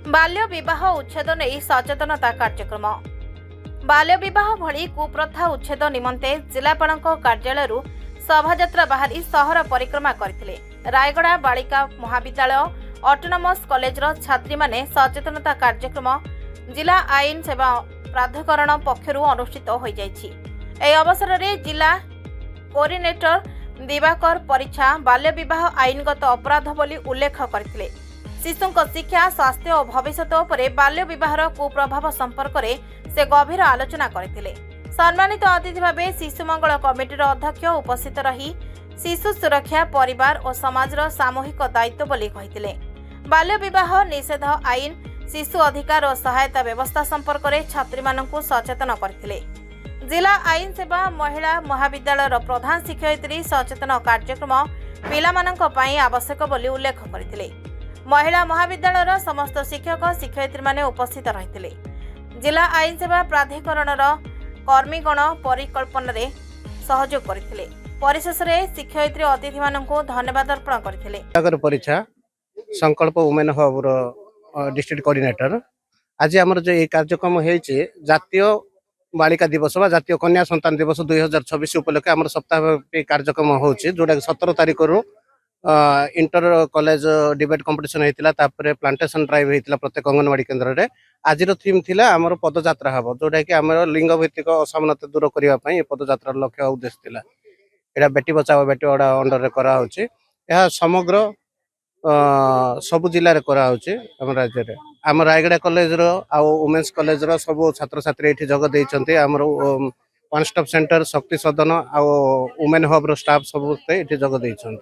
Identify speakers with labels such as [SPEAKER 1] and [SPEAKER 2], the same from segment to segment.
[SPEAKER 1] बाल्य विवाह उच्छेद नहीं सचेतनता कार्यक्रम। बाल्य विवाह भली कुप्रथा उच्छेद निमंते जिलापाल कार्यालय शोभायात्रा बाहरी सहर परिक्रमा करथिले। रायगड़ा बालिका महाविद्यालय ऑटोनोमस कॉलेजर छात्री माने सचेतनता कार्यक्रम जिला आईन सेवा प्राधिकरण पक्षरु अनुष्ठित हो जायछि। एही अवसर में जिला कोऑर्डिनेटर दिवाकर परीक्षा बाल्य विवाह आईनगत अपराध बोली उल्लेख करथिले। शिशुंक शिक्षा स्वास्थ्य और भविष्यत उपरे बाल्य विवाहर कुप्रभाव संपर्क में से गभीर आलोचना करथिले। सम्मानित अतिथि भावे शिशु मंगल कमिटीर अध्यक्ष उपस्थित रही शिशु सुरक्षा परिवार और समाजर सामूहिक दायित्व बोली कहिथिले। बाल्य विवाह निषेध आईन शिशु अधिकार और सहायता व्यवस्था संपर्क में छात्री मानकु सचेतन करथिले। जिला आईन सेवा महिला महाविद्यालय प्रधान शिक्षयित्री सचेतन कार्यक्रम पिलामानंक पई आवश्यक बोली उल्लेख करथिले। महिला महाविद्यालय समस्त शिक्षक शिक्षयित्री माने उपस्थित रहिथिले। जिला आईन सेवा प्राधिकरण कर्मीगण परिकल्पन रे सहयोग करथिले। परिशेष रे शिक्षयित्री अतिथि मानकु धन्यवाद अर्पण करथिले।
[SPEAKER 2] नगर परीक्षा संकल्प वुमेन हब डिस्ट्रिक्ट कोऑर्डिनेटर आज हमर जो ए कार्यक्रम हेछि जातीय बालिका दिवस बा जातीय कन्या संतान दिवस 2026 उपलक्षे हमर सप्ताहव्यापी कार्यक्रम होछि जोटा 17 तारिख रु इंटर कॉलेज डिबेट कंपटीशन होता तापर प्लांटेशन ड्राइव होता प्रत्येक अंगनवाड़ी केन्द्र में आज थीम थिला आमर पदयात्रा हम जोटा कि आम लिंग भित्तिक असमानता दूर करने पदयात्रा लक्ष्य उद्देश्य थिला। एटा बेटी बचाओ बेटी पढ़ाओ अंडर रे करा होछि। यह समग्र सबु जिले में कराऊँ आम राज्य में आम रायगड़ा कॉलेज वुमेन्स कॉलेज सब छात्र छात्री ये जग देते आमर वन स्टॉप सेंटर शक्ति सदन आउ वुमेन हब स्टाफ सब ये जग देते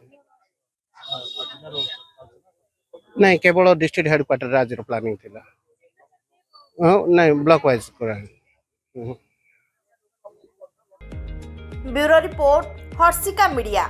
[SPEAKER 2] नहीं केवल डिस्ट्रिक्ट हेडक्वार्टर आज प्लानिंग थिला नहीं ब्लॉक वाइज करा।
[SPEAKER 1] Bureau report Harshika media.